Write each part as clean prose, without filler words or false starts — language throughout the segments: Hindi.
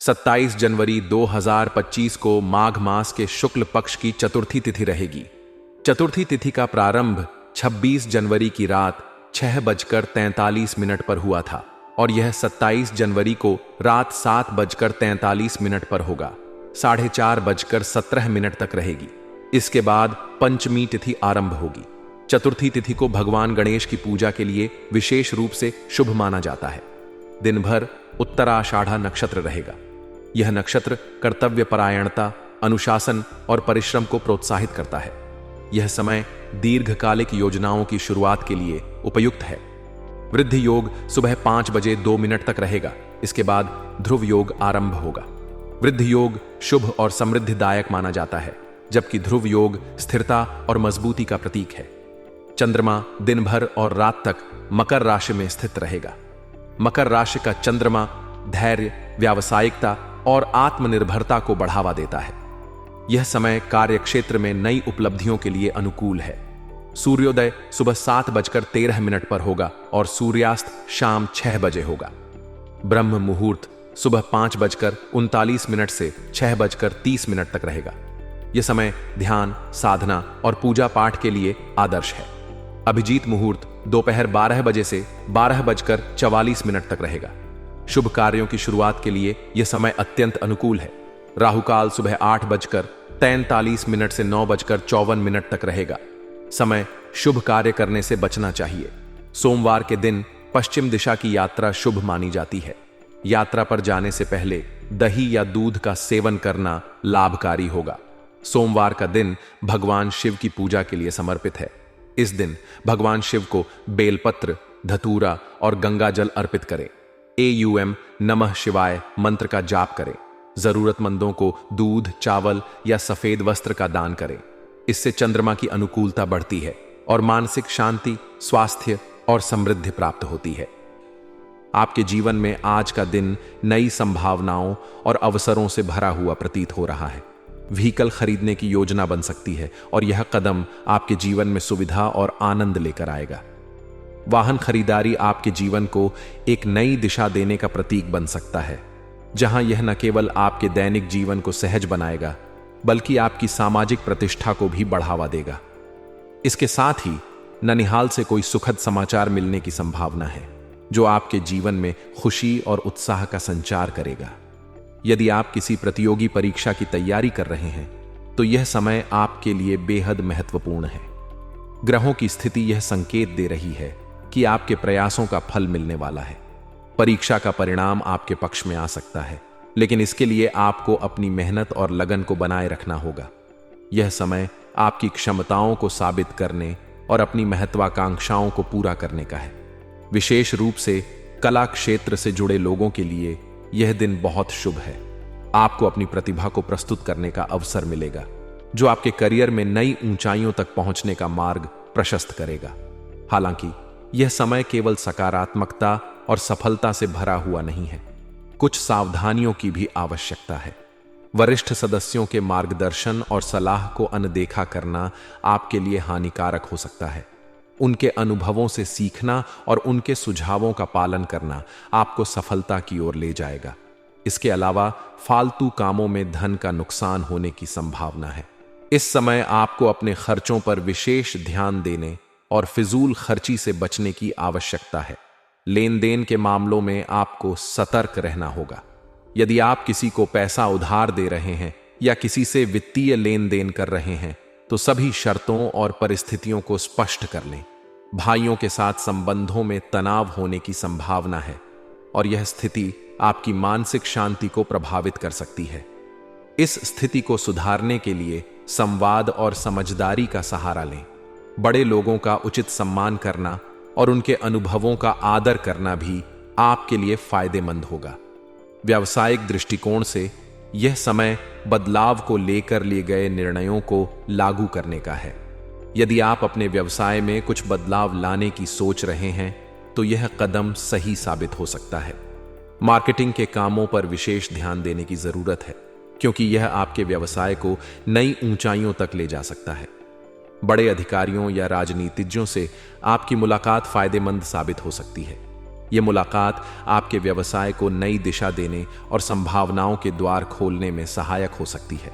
27 जनवरी 2025 को माघ मास के शुक्ल पक्ष की चतुर्थी तिथि रहेगी। चतुर्थी तिथि का प्रारंभ 26 जनवरी की रात 6:43 पर हुआ था और यह 27 जनवरी को रात 7:43 पर होगा। 4:30 तक रहेगी। इसके बाद पंचमी तिथि आरंभ होगी। चतुर्थी तिथि को भगवान गणेश की पूजा के लिए विशेष रूप से शुभ माना जाता है। दिन भर उत्तराषाढ़ा नक्षत्र रहेगा। यह नक्षत्र कर्तव्य परायणता, अनुशासन और परिश्रम को प्रोत्साहित करता है। यह समय दीर्घकालिक योजनाओं की शुरुआत के लिए उपयुक्त है। वृद्धि योग सुबह 5:02 तक रहेगा। इसके बाद ध्रुव योग आरंभ होगा। वृद्धि योग शुभ और समृद्धिदायक माना जाता है, जबकि ध्रुव योग स्थिरता और मजबूती का प्रतीक है। चंद्रमा दिन भर और रात तक मकर राशि में स्थित रहेगा। मकर राशि का चंद्रमा धैर्य, व्यावसायिकता और आत्मनिर्भरता को बढ़ावा देता है। यह समय कार्यक्षेत्र में नई उपलब्धियों के लिए अनुकूल है। सूर्योदय सुबह 7:13 पर होगा और सूर्यास्त शाम 6 बजे होगा। ब्रह्म मुहूर्त सुबह 5:39 से 6:30 तक रहेगा। यह समय ध्यान, साधना और पूजा पाठ के लिए आदर्श है। अभिजीत मुहूर्त दोपहर 12 बजे से 12:44 तक रहेगा। शुभ कार्यों की शुरुआत के लिए यह समय अत्यंत अनुकूल है। राहुकाल सुबह 8:43 से 9:54 तक रहेगा। समय शुभ कार्य करने से बचना चाहिए। सोमवार के दिन पश्चिम दिशा की यात्रा शुभ मानी जाती है। यात्रा पर जाने से पहले दही या दूध का सेवन करना लाभकारी होगा। सोमवार का दिन भगवान शिव की पूजा के लिए समर्पित है। इस दिन भगवान शिव को बेलपत्र, धतूरा और गंगा जल अर्पित करें। AUM नमः शिवाय मंत्र का जाप करें। जरूरतमंदों को दूध, चावल या सफेद वस्त्र का दान करें। इससे चंद्रमा की अनुकूलता बढ़ती है और मानसिक शांति, स्वास्थ्य और समृद्धि प्राप्त होती है। आपके जीवन में आज का दिन नई संभावनाओं और अवसरों से भरा हुआ प्रतीत हो रहा है। व्हीकल खरीदने की योजना बन सकती है और यह कदम आपके जीवन में सुविधा और आनंद लेकर आएगा। वाहन खरीदारी आपके जीवन को एक नई दिशा देने का प्रतीक बन सकता है, जहां यह न केवल आपके दैनिक जीवन को सहज बनाएगा, बल्कि आपकी सामाजिक प्रतिष्ठा को भी बढ़ावा देगा। इसके साथ ही ननिहाल से कोई सुखद समाचार मिलने की संभावना है, जो आपके जीवन में खुशी और उत्साह का संचार करेगा। यदि आप किसी प्रतियोगी परीक्षा की तैयारी कर रहे हैं, तो यह समय आपके लिए बेहद महत्वपूर्ण है। ग्रहों की स्थिति यह संकेत दे रही है कि आपके प्रयासों का फल मिलने वाला है। परीक्षा का परिणाम आपके पक्ष में आ सकता है, लेकिन इसके लिए आपको अपनी मेहनत और लगन को बनाए रखना होगा। यह समय आपकी क्षमताओं को साबित करने और अपनी महत्वाकांक्षाओं को पूरा करने का है। विशेष रूप से कला क्षेत्र से जुड़े लोगों के लिए यह दिन बहुत शुभ है। आपको अपनी प्रतिभा को प्रस्तुत करने का अवसर मिलेगा, जो आपके करियर में नई ऊंचाइयों तक पहुंचने का मार्ग प्रशस्त करेगा। हालांकि यह समय केवल सकारात्मकता और सफलता से भरा हुआ नहीं है। कुछ सावधानियों की भी आवश्यकता है। वरिष्ठ सदस्यों के मार्गदर्शन और सलाह को अनदेखा करना आपके लिए हानिकारक हो सकता है। उनके अनुभवों से सीखना और उनके सुझावों का पालन करना आपको सफलता की ओर ले जाएगा। इसके अलावा फालतू कामों में धन का नुकसान होने की संभावना है। इस समय आपको अपने खर्चों पर विशेष ध्यान देने और फिजूल खर्ची से बचने की आवश्यकता है। लेन देन के मामलों में आपको सतर्क रहना होगा। यदि आप किसी को पैसा उधार दे रहे हैं या किसी से वित्तीय लेन देन कर रहे हैं, तो सभी शर्तों और परिस्थितियों को स्पष्ट कर लें। भाइयों के साथ संबंधों में तनाव होने की संभावना है और यह स्थिति आपकी मानसिक शांति को प्रभावित कर सकती है। इस स्थिति को सुधारने के लिए संवाद और समझदारी का सहारा लें। बड़े लोगों का उचित सम्मान करना और उनके अनुभवों का आदर करना भी आपके लिए फायदेमंद होगा। व्यावसायिक दृष्टिकोण से यह समय बदलाव को लेकर लिए गए निर्णयों को लागू करने का है। यदि आप अपने व्यवसाय में कुछ बदलाव लाने की सोच रहे हैं, तो यह कदम सही साबित हो सकता है। मार्केटिंग के कामों पर विशेष ध्यान देने की जरूरत है, क्योंकि यह आपके व्यवसाय को नई ऊंचाइयों तक ले जा सकता है। बड़े अधिकारियों या राजनीतिज्ञों से आपकी मुलाकात फायदेमंद साबित हो सकती है। ये मुलाकात आपके व्यवसाय को नई दिशा देने और संभावनाओं के द्वार खोलने में सहायक हो सकती है।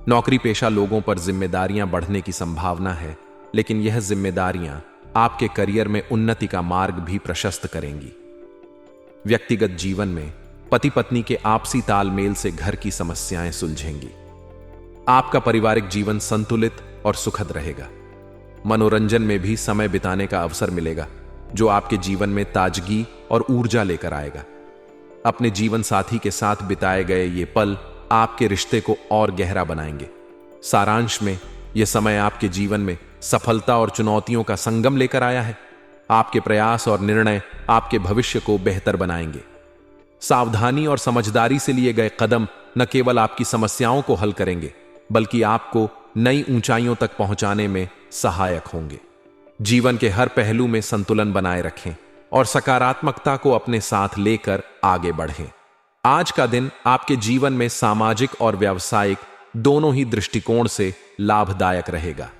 नौकरी पेशा लोगों पर जिम्मेदारियां बढ़ने की संभावना है, लेकिन यह जिम्मेदारियां आपके करियर में उन्नति का मार्ग भी प्रशस्त करेंगी। व्यक्तिगत जीवन में पति पत्नी के आपसी तालमेल से घर की समस्याएं सुलझेंगी। आपका पारिवारिक जीवन संतुलित और सुखद रहेगा। मनोरंजन में भी समय बिताने का अवसर मिलेगा, जो आपके जीवन में ताजगी और ऊर्जा लेकर आएगा। अपने जीवन साथी के साथ बिताए गए ये पल आपके रिश्ते को और गहरा बनाएंगे। सारांश में यह समय आपके जीवन में सफलता और चुनौतियों का संगम लेकर आया है। आपके प्रयास और निर्णय आपके भविष्य को बेहतर बनाएंगे। सावधानी और समझदारी से लिए गए कदम न केवल आपकी समस्याओं को हल करेंगे, बल्कि आपको नई ऊंचाइयों तक पहुंचाने में सहायक होंगे। जीवन के हर पहलू में संतुलन बनाए रखें और सकारात्मकता को अपने साथ लेकर आगे बढ़ें। आज का दिन आपके जीवन में सामाजिक और व्यावसायिक दोनों ही दृष्टिकोण से लाभदायक रहेगा।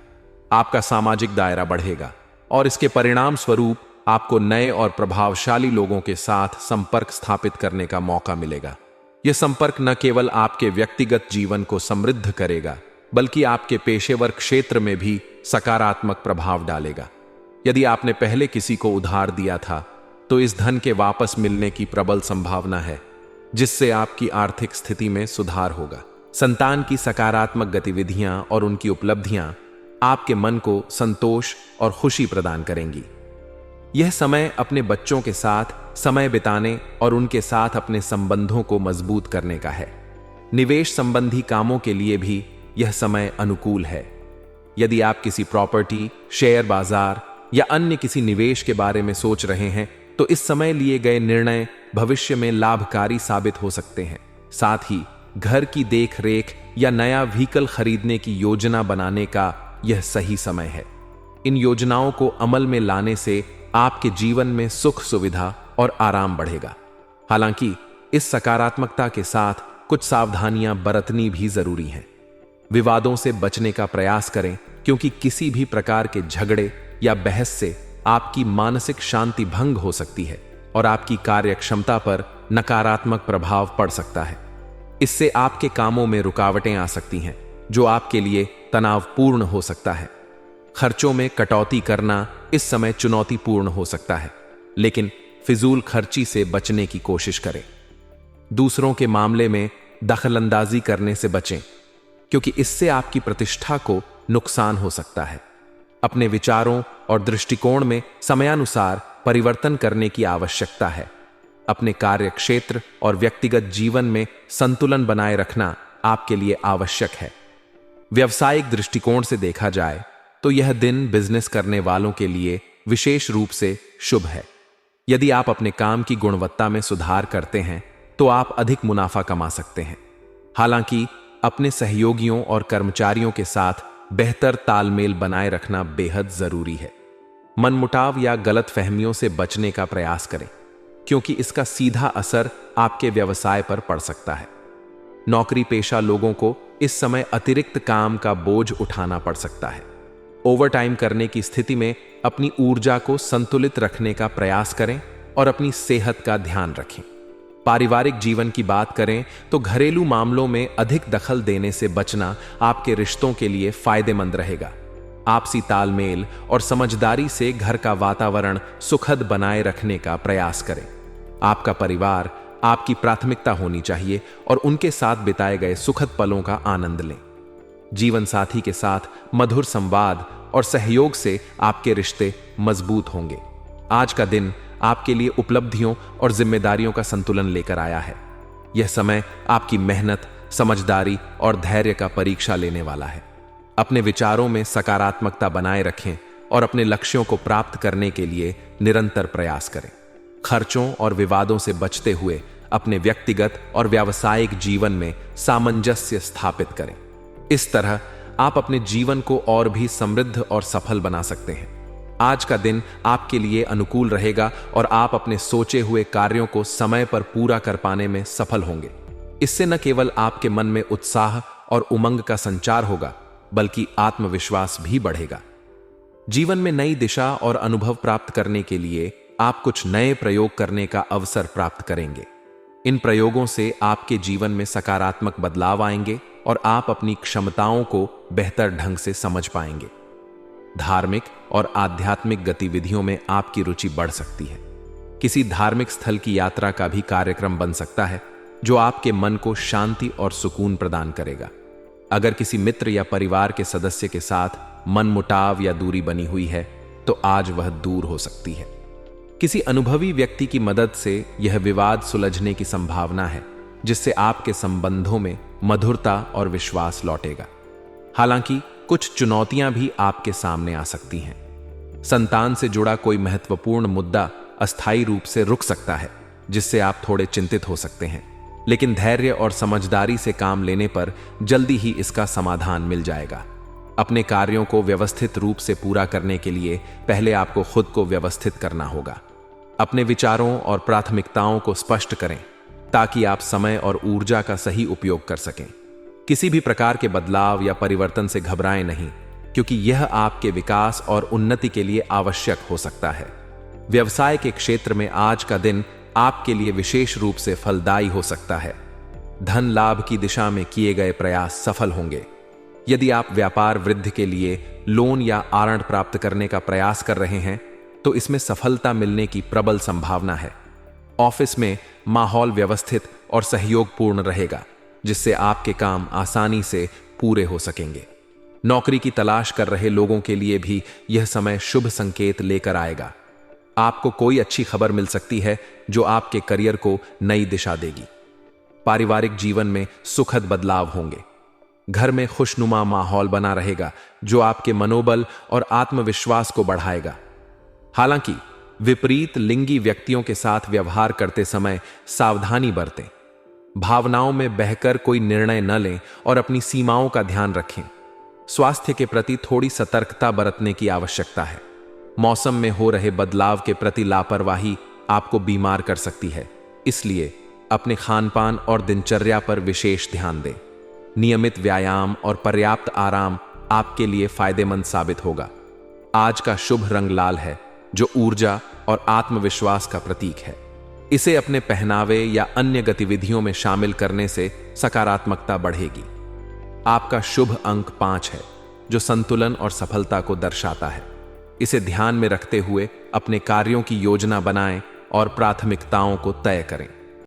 आपका सामाजिक दायरा बढ़ेगा और इसके परिणाम स्वरूप आपको नए और प्रभावशाली लोगों के साथ संपर्क स्थापित करने का मौका मिलेगा। यह संपर्क न केवल आपके व्यक्तिगत जीवन को समृद्ध करेगा, बल्कि आपके पेशेवर क्षेत्र में भी सकारात्मक प्रभाव डालेगा। यदि आपने पहले किसी को उधार दिया था, तो इस धन के वापस मिलने की प्रबल संभावना है, जिससे आपकी आर्थिक स्थिति में सुधार होगा। संतान की सकारात्मक गतिविधियां और उनकी उपलब्धियां आपके मन को संतोष और खुशी प्रदान करेंगी। यह समय अपने बच्चों के साथ समय बिताने और उनके साथ अपने संबंधों को मजबूत करने का है। निवेश संबंधी कामों के लिए भी यह समय अनुकूल है। यदि आप किसी प्रॉपर्टी, शेयर बाजार या अन्य किसी निवेश के बारे में सोच रहे हैं, तो इस समय लिए गए निर्णय भविष्य में लाभकारी साबित हो सकते हैं। साथ ही घर की देखरेख या नया व्हीकल खरीदने की योजना बनाने का यह सही समय है। इन योजनाओं को अमल में लाने से आपके जीवन में सुख, सुविधा और आराम बढ़ेगा। हालांकि इस सकारात्मकता के साथ कुछ सावधानियां बरतनी भी जरूरी हैं। विवादों से बचने का प्रयास करें, क्योंकि किसी भी प्रकार के झगड़े या बहस से आपकी मानसिक शांति भंग हो सकती है और आपकी कार्यक्षमता पर नकारात्मक प्रभाव पड़ सकता है। इससे आपके कामों में रुकावटें आ सकती हैं, जो आपके लिए तनावपूर्ण हो सकता है। खर्चों में कटौती करना इस समय चुनौतीपूर्ण हो सकता है, लेकिन फिजूल खर्ची से बचने की कोशिश करें। दूसरों के मामले में दखलंदाजी करने से बचें, क्योंकि इससे आपकी प्रतिष्ठा को नुकसान हो सकता है। अपने विचारों और दृष्टिकोण में समयानुसार परिवर्तन करने की आवश्यकता है। अपने कार्य क्षेत्र और व्यक्तिगत जीवन में संतुलन बनाए रखना आपके लिए आवश्यक है। व्यावसायिक दृष्टिकोण से देखा जाए तो यह दिन बिजनेस करने वालों के लिए विशेष रूप से शुभ है। यदि आप अपने काम की गुणवत्ता में सुधार करते हैं, तो आप अधिक मुनाफा कमा सकते हैं। हालांकि अपने सहयोगियों और कर्मचारियों के साथ बेहतर तालमेल बनाए रखना बेहद जरूरी है। मनमुटाव या गलतफहमियों से बचने का प्रयास करें, क्योंकि इसका सीधा असर आपके व्यवसाय पर पड़ सकता है। नौकरी पेशा लोगों को इस समय अतिरिक्त काम का बोझ उठाना पड़ सकता है। ओवरटाइम करने की स्थिति में अपनी ऊर्जा को संतुलित रखने का प्रयास करें और अपनी सेहत का ध्यान रखें। पारिवारिक जीवन की बात करें तो घरेलू मामलों में अधिक दखल देने से बचना आपके रिश्तों के लिए फायदेमंद रहेगा। आपसी तालमेल और समझदारी से घर का वातावरण सुखद बनाए रखने का प्रयास करें। आपका परिवार आपकी प्राथमिकता होनी चाहिए और उनके साथ बिताए गए सुखद पलों का आनंद लें। जीवन साथी के साथ मधुर संवाद और सहयोग से आपके रिश्ते मजबूत होंगे। आज का दिन आपके लिए उपलब्धियों और जिम्मेदारियों का संतुलन लेकर आया है। यह समय आपकी मेहनत, समझदारी और धैर्य का परीक्षा लेने वाला है। अपने विचारों में सकारात्मकता बनाए रखें और अपने लक्ष्यों को प्राप्त करने के लिए निरंतर प्रयास करें। खर्चों और विवादों से बचते हुए अपने व्यक्तिगत और व्यावसायिक जीवन में सामंजस्य स्थापित करें। इस तरह आप अपने जीवन को और भी समृद्ध और सफल बना सकते हैं। आज का दिन आपके लिए अनुकूल रहेगा और आप अपने सोचे हुए कार्यों को समय पर पूरा कर पाने में सफल होंगे। इससे न केवल आपके मन में उत्साह और उमंग का संचार होगा, बल्कि आत्मविश्वास भी बढ़ेगा। जीवन में नई दिशा और अनुभव प्राप्त करने के लिए आप कुछ नए प्रयोग करने का अवसर प्राप्त करेंगे। इन प्रयोगों से आपके जीवन में सकारात्मक बदलाव आएंगे और आप अपनी क्षमताओं को बेहतर ढंग से समझ पाएंगे। धार्मिक और आध्यात्मिक गतिविधियों में आपकी रुचि बढ़ सकती है। किसी धार्मिक स्थल की यात्रा का भी कार्यक्रम बन सकता है, जो आपके मन को शांति और सुकून प्रदान करेगा। अगर किसी मित्र या परिवार के सदस्य के साथ मनमुटाव या दूरी बनी हुई है, तो आज वह दूर हो सकती है। किसी अनुभवी व्यक्ति की मदद से यह विवाद सुलझने की संभावना है, जिससे आपके संबंधों में मधुरता और विश्वास लौटेगा। हालांकि कुछ चुनौतियां भी आपके सामने आ सकती हैं। संतान से जुड़ा कोई महत्वपूर्ण मुद्दा अस्थायी रूप से रुक सकता है, जिससे आप थोड़े चिंतित हो सकते हैं, लेकिन धैर्य और समझदारी से काम लेने पर जल्दी ही इसका समाधान मिल जाएगा। अपने कार्यों को व्यवस्थित रूप से पूरा करने के लिए पहले आपको खुद को व्यवस्थित करना होगा। अपने विचारों और प्राथमिकताओं को स्पष्ट करें, ताकि आप समय और ऊर्जा का सही उपयोग कर सकें। किसी भी प्रकार के बदलाव या परिवर्तन से घबराएं नहीं, क्योंकि यह आपके विकास और उन्नति के लिए आवश्यक हो सकता है। व्यवसाय के क्षेत्र में आज का दिन आपके लिए विशेष रूप से फलदायी हो सकता है। धन लाभ की दिशा में किए गए प्रयास सफल होंगे। यदि आप व्यापार वृद्धि के लिए लोन या आरण प्राप्त करने का प्रयास कर रहे हैं, तो इसमें सफलता मिलने की प्रबल संभावना है। ऑफिस में माहौल व्यवस्थित और सहयोगपूर्ण रहेगा, जिससे आपके काम आसानी से पूरे हो सकेंगे। नौकरी की तलाश कर रहे लोगों के लिए भी यह समय शुभ संकेत लेकर आएगा। आपको कोई अच्छी खबर मिल सकती है, जो आपके करियर को नई दिशा देगी। पारिवारिक जीवन में सुखद बदलाव होंगे। घर में खुशनुमा माहौल बना रहेगा, जो आपके मनोबल और आत्मविश्वास को बढ़ाएगा। हालांकि विपरीत लिंगी व्यक्तियों के साथ व्यवहार करते समय सावधानी बरतें। भावनाओं में बहकर कोई निर्णय न लें और अपनी सीमाओं का ध्यान रखें। स्वास्थ्य के प्रति थोड़ी सतर्कता बरतने की आवश्यकता है। मौसम में हो रहे बदलाव के प्रति लापरवाही आपको बीमार कर सकती है, इसलिए अपने खानपान और दिनचर्या पर विशेष ध्यान दें। नियमित व्यायाम और पर्याप्त आराम आपके लिए फायदेमंद साबित होगा। आज का शुभ रंग लाल है, जो ऊर्जा और आत्मविश्वास का प्रतीक है। इसे अपने पहनावे या अन्य गतिविधियों में शामिल करने से सकारात्मकता बढ़ेगी। आपका शुभ अंक 5 है, जो संतुलन और सफलता को दर्शाता है। इसे ध्यान में रखते हुए अपने कार्यों की योजना बनाएं और प्राथमिकताओं को तय करें।